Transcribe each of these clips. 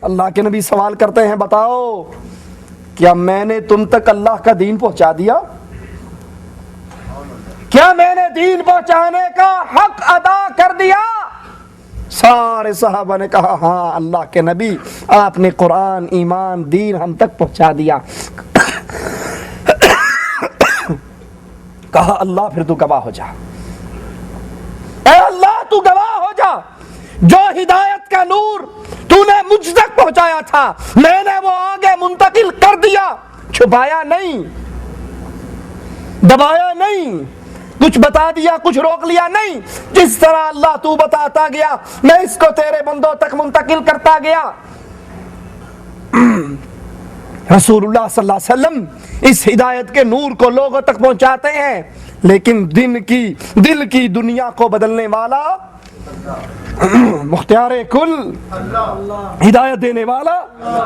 اللہ کے نبی سوال کرتے ہیں بتاؤ کیا میں نے تم تک اللہ کا دین پہنچا دیا؟ کیا میں نے دین پہنچانے کا حق ادا کر دیا؟ سارے صحابہ نے کہا ہاں اللہ کے نبی آپ نے قرآن ایمان دین ہم تک پہنچا دیا۔ کہا اللہ پھر تو گواہ ہو جا، اے اللہ تو گواہ ہو جا، جو ہدایت کا نور تو نے مجھ تک پہنچایا تھا میں نے وہ آگے منتقل کر دیا، چھپایا نہیں، دبایا نہیں، کچھ بتا دیا کچھ روک لیا نہیں، جس طرح اللہ تو بتاتا گیا میں اس کو تیرے بندوں تک منتقل کرتا گیا۔ رسول اللہ صلی اللہ علیہ وسلم اس ہدایت کے نور کو لوگوں تک پہنچاتے ہیں، لیکن دل کی دنیا کو بدلنے والا مختار کل ہدایت دینے والا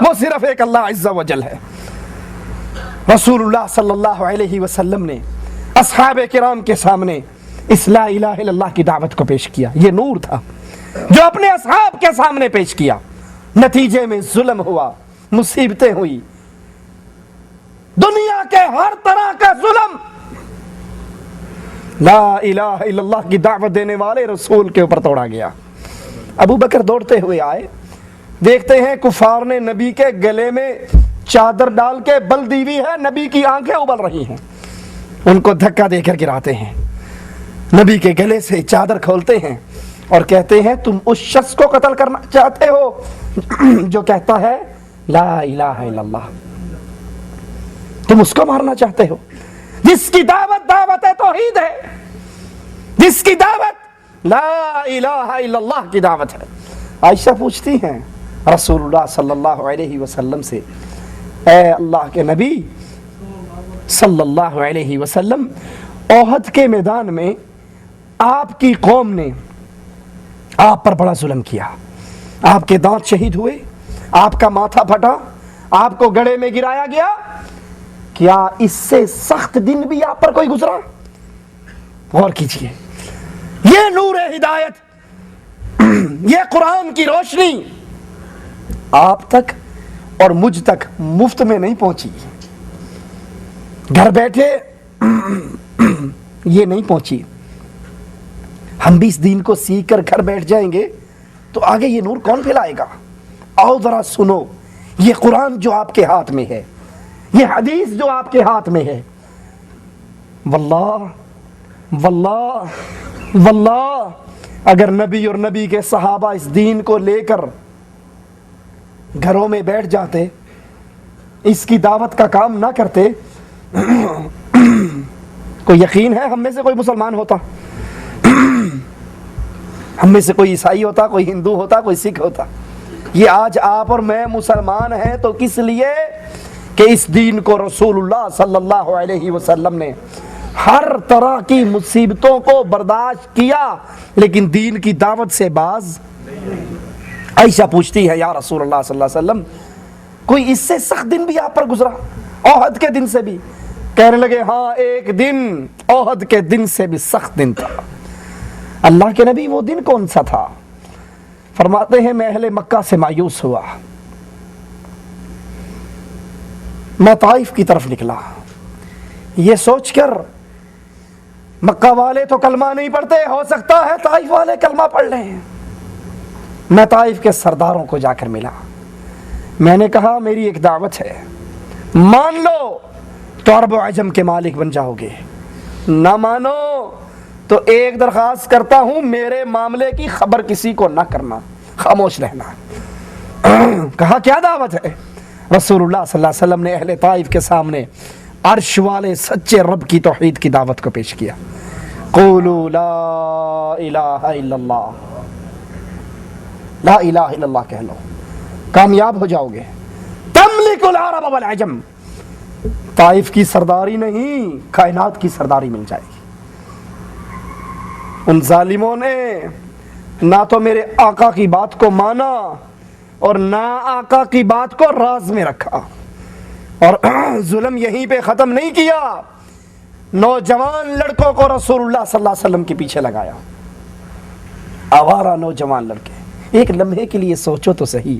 وہ صرف ایک اللہ عز و جل ہے۔ رسول اللہ صلی اللہ علیہ وسلم نے اصحاب کرام کے سامنے اس لا الہ الا اللہ کی دعوت کو پیش کیا، یہ نور تھا جو اپنے اصحاب کے سامنے پیش کیا، نتیجے میں ظلم ہوا، مصیبتیں ہوئی، دنیا کے ہر طرح کا ظلم لا الہ الا اللہ کی دعوت دینے والے رسول کے اوپر توڑا گیا۔ ابو بکر دوڑتے ہوئے آئے، دیکھتے ہیں کفار نے نبی کے گلے میں چادر ڈال کے بل دی ہوئی ہے، نبی کی آنکھیں ابل رہی ہیں، ان کو دھکا دے کر گراتے ہیں، نبی کے گلے سے چادر کھولتے ہیں اور کہتے ہیں تم اس شخص کو قتل کرنا چاہتے ہو جو کہتا ہے لا الہ الا اللہ، تم اس کو مارنا چاہتے ہو جس کی دعوت توحید ہے، جس کی دعوت لا الہ الا اللہ کی دعوت ہے۔ عائشہ پوچھتی ہیں رسول اللہ صلی اللہ علیہ وسلم سے، اے اللہ کے نبی صلی اللہ علیہ وسلم، احد کے میدان میں آپ کی قوم نے آپ پر بڑا ظلم کیا، آپ کے دانت شہید ہوئے، آپ کا ماتھا پھٹا، آپ کو گڑھے میں گرایا گیا، کیا اس سے سخت دن بھی آپ پر کوئی گزرا؟ غور کیجئے، یہ نور ہدایت، یہ قرآن کی روشنی آپ تک اور مجھ تک مفت میں نہیں پہنچی، گھر بیٹھے یہ نہیں پہنچی۔ ہم بھی اس دین کو سیکھ کر گھر بیٹھ جائیں گے تو آگے یہ نور کون پھیلائے گا؟ آؤ ذرا سنو، یہ قرآن جو آپ کے ہاتھ میں ہے، یہ حدیث جو آپ کے ہاتھ میں ہے، واللہ واللہ واللہ اگر نبی اور نبی کے صحابہ اس دین کو لے کر گھروں میں بیٹھ جاتے، اس کی دعوت کا کام نہ کرتے، کوئی یقین ہے ہم میں سے کوئی مسلمان ہوتا، ہم میں سے کوئی عیسائی ہوتا، کوئی ہندو ہوتا، کوئی سکھ ہوتا؟ یہ آج آپ اور میں مسلمان ہیں تو کس لیے کہ اس دین کو رسول اللہ صلی اللہ علیہ وسلم نے ہر طرح کی مصیبتوں کو برداشت کیا لیکن دین کی دعوت سے باز۔ عائشہ پوچھتی ہے یا رسول اللہ صلی اللہ علیہ وسلم، کوئی اس سے سخت دن بھی آپ پر گزرا احد کے دن سے بھی؟ کہنے لگے ہاں، ایک دن احد کے دن سے بھی سخت دن تھا۔ اللہ کے نبی وہ دن کون سا تھا؟ فرماتے ہیں میں اہل مکہ سے مایوس ہوا، میں طائف کی طرف نکلا، یہ سوچ کر مکہ والے تو کلمہ نہیں پڑھتے، ہو سکتا ہے طائف والے کلمہ پڑھ لیں۔ میں طائف کے سرداروں کو جا کر ملا، میں نے کہا میری ایک دعوت ہے، مان لو تو عرب و عجم کے مالک بن جاؤ گے، نہ مانو تو ایک درخواست کرتا ہوں میرے معاملے کی خبر کسی کو نہ کرنا، خاموش رہنا۔ کہا کیا دعوت ہے؟ رسول اللہ صلی اللہ علیہ وسلم نے اہل طائف کے سامنے عرش والے سچے رب کی توحید کی دعوت کو پیش کیا۔ قولوا لا الہ الا اللہ، لا الہ الا اللہ کہہ لو، کامیاب ہو جاؤ گے۔ تملک العرب والعجم، طائف کی سرداری نہیں کائنات کی سرداری مل جائے گی۔ ان ظالموں نے نہ تو میرے آقا کی بات کو مانا اور نہ آقا کی بات کو راز میں رکھا، اور ظلم یہیں پہ ختم نہیں کیا، نوجوان لڑکوں کو رسول اللہ صلی اللہ علیہ وسلم کے پیچھے لگایا، آوارہ نوجوان لڑکے۔ ایک لمحے کے لیے سوچو تو صحیح،